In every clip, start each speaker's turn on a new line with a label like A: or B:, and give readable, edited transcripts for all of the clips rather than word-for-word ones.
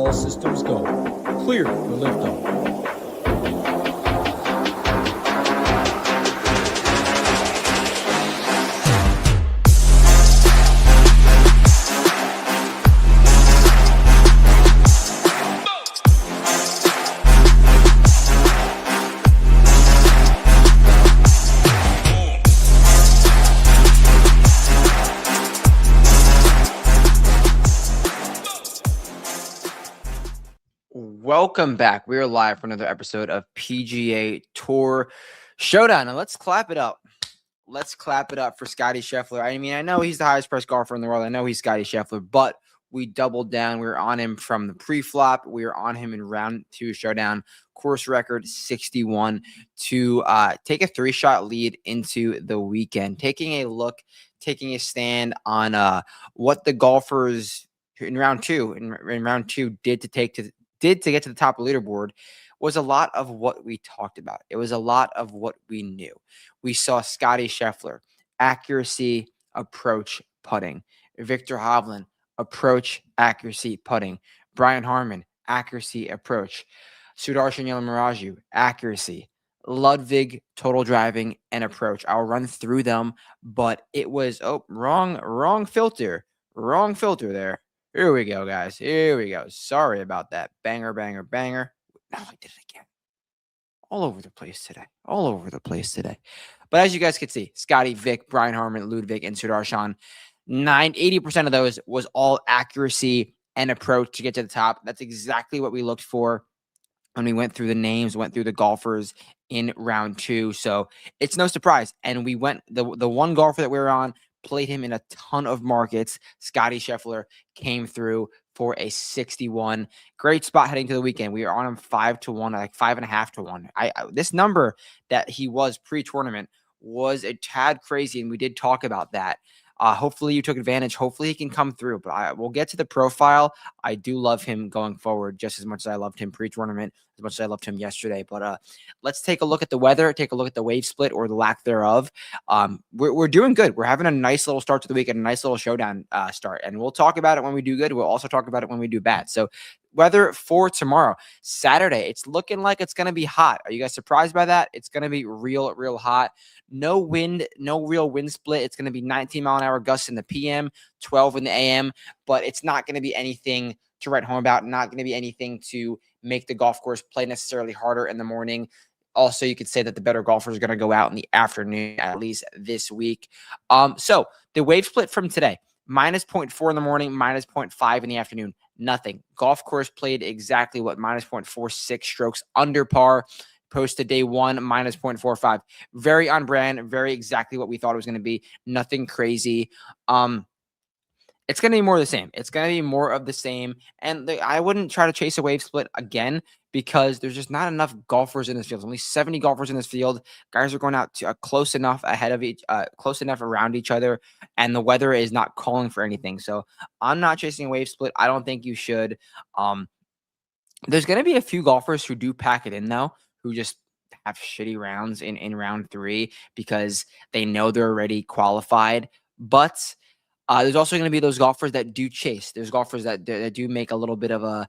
A: All systems go. Clear for liftoff.
B: Welcome back. We are live for another episode of PGA Tour Showdown. And let's clap it up. Let's clap it up for Scottie Scheffler. I mean, I know he's the highest priced golfer in the world. I know he's Scottie Scheffler, but we doubled down. We were on him from the pre-flop. We were on him in round 2 showdown. Course record 61 to take a 3-shot lead into the weekend. Taking a stand on what the golfers in round 2 did to get to the top of the leaderboard was a lot of what we talked about. It was a lot of what we knew. We saw Scottie Scheffler, accuracy, approach, putting. Victor Hovland, approach, accuracy, putting. Brian Harman, accuracy, approach. Sudarshan Yalamaraju, accuracy. Ludwig, total driving, and approach. I'll run through them, but it was, wrong filter. Wrong filter there. Here we go, guys. Here we go. Sorry about that. Banger, banger, banger. Now I did it again. All over the place today. But as you guys can see, Scotty, Vic, Brian Harman, Ludwig, and Sudarshan, 80% of those was all accuracy and approach to get to the top. That's exactly what we looked for when we went through the names, went through the golfers in round 2. So it's no surprise. And we went, the one golfer that we were on, played him in a ton of markets. Scottie Scheffler came through for a 61. Great spot heading to the weekend. We are on him 5-1, like 5.5 to 1. This number that he was pre-tournament was a tad crazy, and we did talk about that. Hopefully you took advantage. Hopefully he can come through. But we'll get to the profile. I do love him going forward just as much as I loved him pre-tournament, as much as I loved him yesterday. But let's take a look at the weather, take a look at the wave split or the lack thereof. We're doing good. We're having a nice little start to the week and a nice little showdown start. And we'll talk about it when we do good. We'll also talk about it when we do bad. So weather for tomorrow, Saturday, it's looking like it's going to be hot. Are you guys surprised by that? It's going to be real hot. No wind, no real wind split. It's going to be 19-mile-an-hour gusts in the PM, 12 in the AM, but it's not going to be anything to write home about, not going to be anything to make the golf course play necessarily harder in the morning. Also, you could say that the better golfers are going to go out in the afternoon, at least this week. So the wave split from today, minus 0.4 in the morning, minus 0.5 in the afternoon. Nothing. Golf course played exactly what? Minus 0.46 strokes under par. Posted day 1, minus 0.45. Very on brand, very exactly what we thought it was going to be. Nothing crazy. It's going to be more of the same. It's going to be more of the same. And I wouldn't try to chase a wave split again because there's just not enough golfers in this field. There's only 70 golfers in this field. Guys are going out to close enough around each other, and the weather is not calling for anything. So I'm not chasing a wave split. I don't think you should. There's going to be a few golfers who do pack it in, though, who just have shitty rounds in round 3 because they know they're already qualified. But there's also going to be those golfers that do chase. There's golfers that do make a little bit of a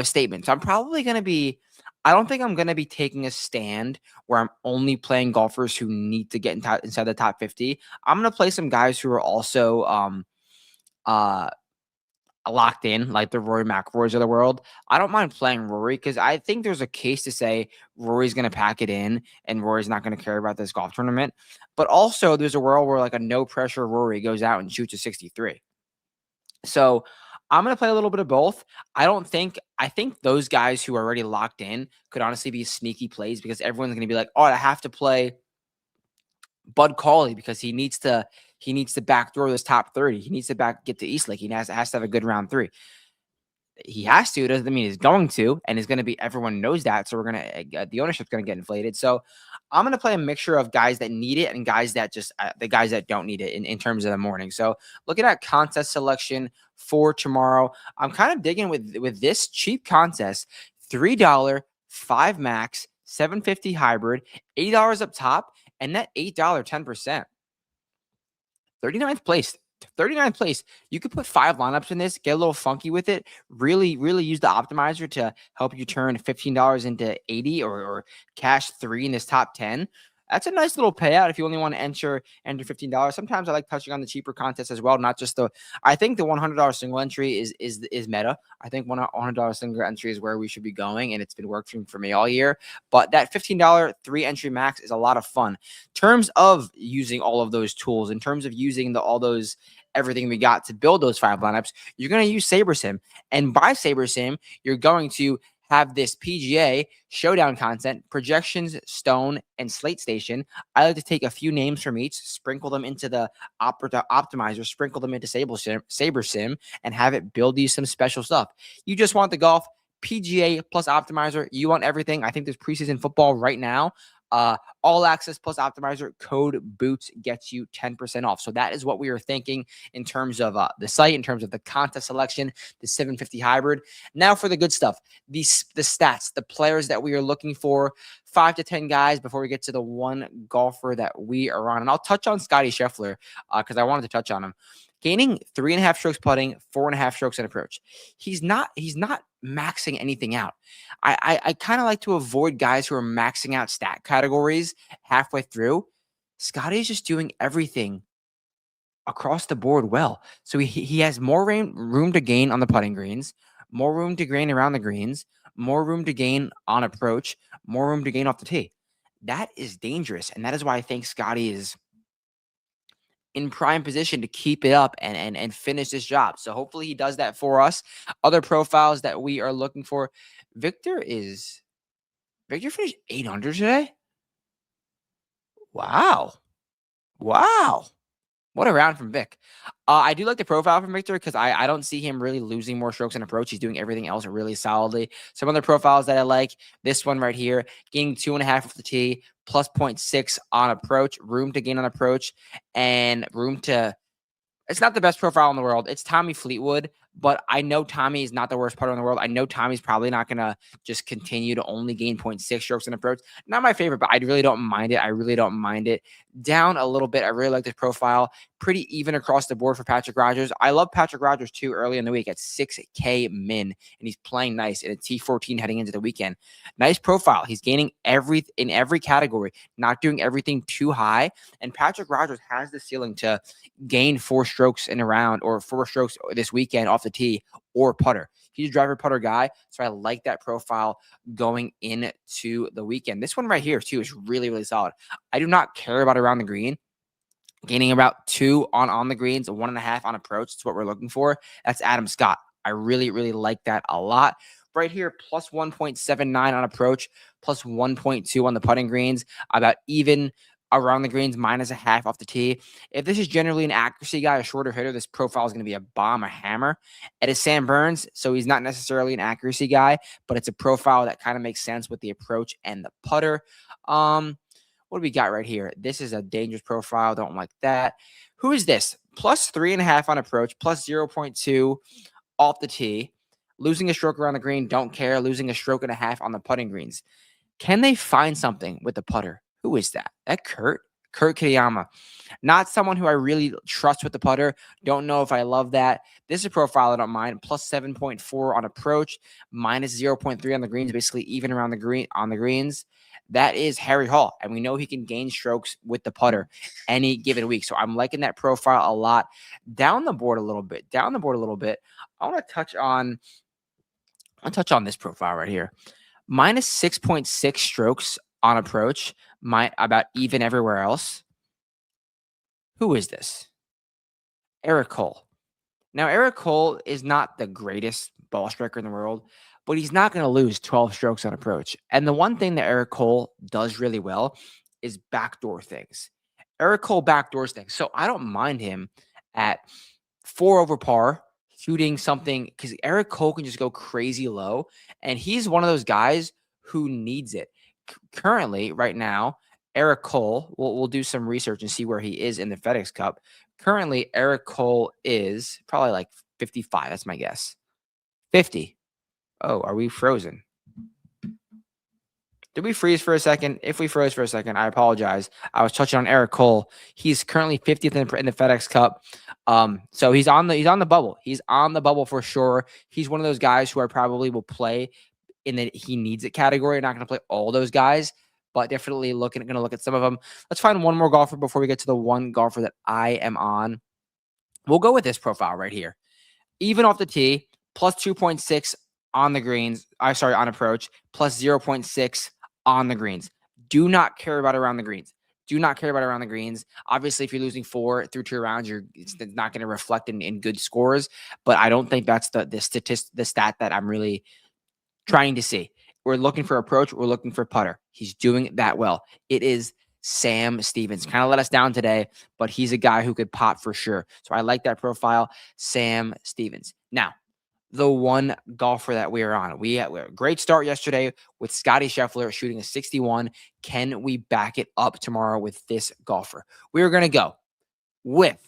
B: statement. So I'm probably going to be – I don't think I'm going to be taking a stand where I'm only playing golfers who need to get inside the top 50. I'm going to play some guys who are also locked in, like the Rory McIlroys of the world. I don't mind playing Rory because I think there's a case to say Rory's going to pack it in and Rory's not going to care about this golf tournament. But also there's a world where like a no pressure Rory goes out and shoots a 63. So I'm going to play a little bit of both. I think those guys who are already locked in could honestly be sneaky plays because everyone's going to be like, oh, I have to play Bud Cauley because he needs to backdoor this top 30. He needs to get to Eastlake. He has to have a good round 3. He has to. It doesn't mean he's going to, and it's going to be, everyone knows that. So the ownership's going to get inflated. So I'm going to play a mixture of guys that need it and guys that the guys that don't need it in terms of the morning. So looking at contest selection for tomorrow, I'm kind of digging with this cheap contest, $3, 5 max, $750 hybrid, $80 up top, and that $8 10%. 39th place. 39th place. You could put 5 lineups in this, get a little funky with it, really, really use the optimizer to help you turn $15 into 80 or cash 3 in this top 10. That's a nice little payout if you only want to enter $15. Sometimes I like touching on the cheaper contests as well, not just I think the $100 single entry is meta. I think $100 single entry is where we should be going, and it's been working for me all year. But that $15 3 entry max is a lot of fun. In terms of using all of those tools, in terms of using all those everything we got to build those 5 lineups, you're going to use SaberSim. And by SaberSim, you're going to have this PGA Showdown content, projections, stone, and slate station. I like to take a few names from each, sprinkle them into the optimizer, sprinkle them into SaberSim, and have it build you some special stuff. You just want the golf, PGA plus optimizer. You want everything. I think there's preseason football right now. All access plus optimizer code boots gets you 10% off. So that is what we are thinking in terms of the site, in terms of the contest selection, the 750 hybrid. Now for the good stuff, the stats, the players that we are looking for, 5 to 10 guys before we get to the one golfer that we are on. And I'll touch on Scotty Scheffler because I wanted to touch on him. Gaining 3.5 strokes putting, 4.5 strokes in approach. He's not maxing anything out. I kind of like to avoid guys who are maxing out stat categories halfway through. Scotty's just doing everything across the board well. So he has more room to gain on the putting greens, more room to gain around the greens, more room to gain on approach, more room to gain off the tee. That is dangerous. And that is why I think Scotty is in prime position to keep it up and finish this job. So hopefully he does that for us. Other profiles that we are looking for. Victor finished 800 today. Wow. What a round from Vic. I do like the profile from Victor because I don't see him really losing more strokes in approach. He's doing everything else really solidly. Some other profiles that I like, this one right here, gaining 2.5 off the tee, plus 0.6 on approach, room to gain on approach, and room to... It's not the best profile in the world. It's Tommy Fleetwood, but I know Tommy is not the worst putter in the world. I know Tommy's probably not going to just continue to only gain 0.6 strokes in approach. Not my favorite, but I really don't mind it. Down a little bit. I really like this profile. Pretty even across the board for Patrick Rogers. I love Patrick Rogers too early in the week at 6K min, and he's playing nice in a T14 heading into the weekend. Nice profile. He's gaining in every category, not doing everything too high. And Patrick Rogers has the ceiling to gain 4 strokes in a round or 4 strokes this weekend off the tee or putter. He's a driver putter guy, so I like that profile going into the weekend. This one right here too is really, really solid. I do not care about around the green. Gaining about 2 on the greens, 1.5 on approach. That's what we're looking for. That's Adam Scott. I really, really like that a lot. Right here, plus 1.79 on approach, plus 1.2 on the putting greens, about even around the greens, minus 0.5 off the tee. If this is generally an accuracy guy, a shorter hitter, this profile is going to be a bomb, a hammer. It is Sam Burns, so he's not necessarily an accuracy guy, but it's a profile that kind of makes sense with the approach and the putter. What do we got right here? This is a dangerous profile. Don't like that. Who is this? Plus 3.5 on approach, plus 0.2 off the tee. Losing a stroke around the green, don't care. Losing a stroke and a half on the putting greens. Can they find something with the putter? Who is that? That Kurt Kitayama. Not someone who I really trust with the putter. Don't know if I love that. This is a profile I don't mind. Plus 7.4 on approach, minus 0.3 on the greens, basically even around the greens. That is Harry Hall, and we know he can gain strokes with the putter any given week. So I'm liking that profile a lot. Down the board a little bit. I want to touch on this profile right here. Minus 6.6 strokes on approach, about even everywhere else. Who is this? Eric Cole. Now, Eric Cole is not the greatest ball striker in the world, but he's not going to lose 12 strokes on approach. And the one thing that Eric Cole does really well is backdoor things. Eric Cole backdoors things. So I don't mind him at 4 over par, shooting something, because Eric Cole can just go crazy low. And he's one of those guys who needs it. Currently, right now, Eric Cole, we'll do some research and see where he is in the FedEx Cup. Currently, Eric Cole is probably like 55. That's my guess. 50. Oh, are we frozen? Did we freeze for a second? If we froze for a second, I apologize. I was touching on Eric Cole. He's currently 50th in the FedEx Cup. So he's on the bubble. He's on the bubble for sure. He's one of those guys who I probably will play in the he needs it category. I'm not going to play all those guys, but definitely going to look at some of them. Let's find one more golfer before we get to the one golfer that I am on. We'll go with this profile right here. Even off the tee, plus 2.6 on the greens. On approach, plus 0.6 on the greens. Do not care about around the greens. Do not care about around the greens. Obviously, if you're losing 4 through 2 rounds, it's not going to reflect in good scores. But I don't think that's the stat that I'm really trying to see. We're looking for approach. We're looking for putter. He's doing that well. It is Sam Stevens. Kind of let us down today, but he's a guy who could pop for sure. So I like that profile, Sam Stevens. Now, the one golfer that we are on. We had a great start yesterday with Scotty Scheffler shooting a 61. Can we back it up tomorrow with this golfer? We are going to go with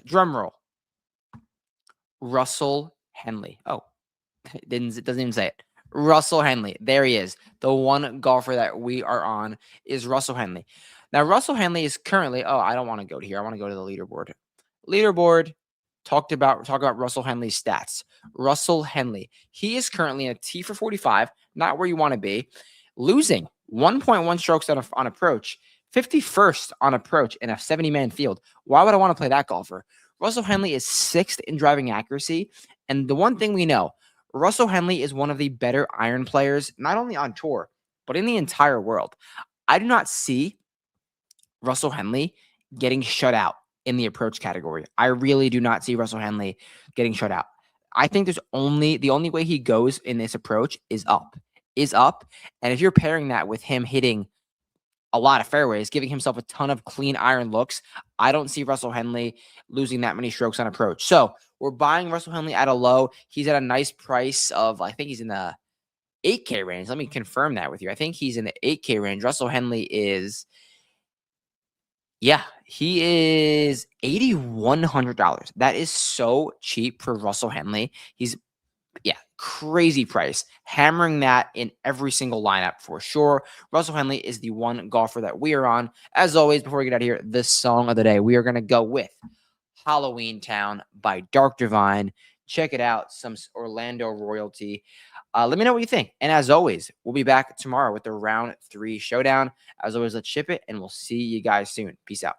B: drum roll, Russell Henley. Oh, it doesn't even say it. Russell Henley. There he is. The one golfer that we are on is Russell Henley. Now, Russell Henley is currently, I don't want to go to here. I want to go to the leaderboard. Leaderboard. Talk about Russell Henley's stats. Russell Henley. He is currently a T for 45, not where you want to be, losing 1.1 strokes on approach, 51st on approach in a 70-man field. Why would I want to play that golfer? Russell Henley is 6th in driving accuracy. And the one thing we know, Russell Henley is one of the better iron players, not only on tour, but in the entire world. I do not see Russell Henley getting shut out in the approach category. I really do not see Russell Henley getting shut out. I think the only way he goes in this approach is up. And if you're pairing that with him hitting a lot of fairways, giving himself a ton of clean iron looks, I don't see Russell Henley losing that many strokes on approach. So we're buying Russell Henley at a low. He's at a nice price of, I think he's in the 8K range. Let me confirm that with you. I think he's in the 8K range. Russell Henley is, he is $8,100. That is so cheap for Russell Henley. He's, crazy price. Hammering that in every single lineup for sure. Russell Henley is the one golfer that we are on. As always, before we get out of here, this song of the day, we are going to go with Halloween Town by Dark Divine. Check it out. Some Orlando royalty. Let me know what you think. And as always, we'll be back tomorrow with the round 3 showdown. As always, let's ship it, and we'll see you guys soon. Peace out.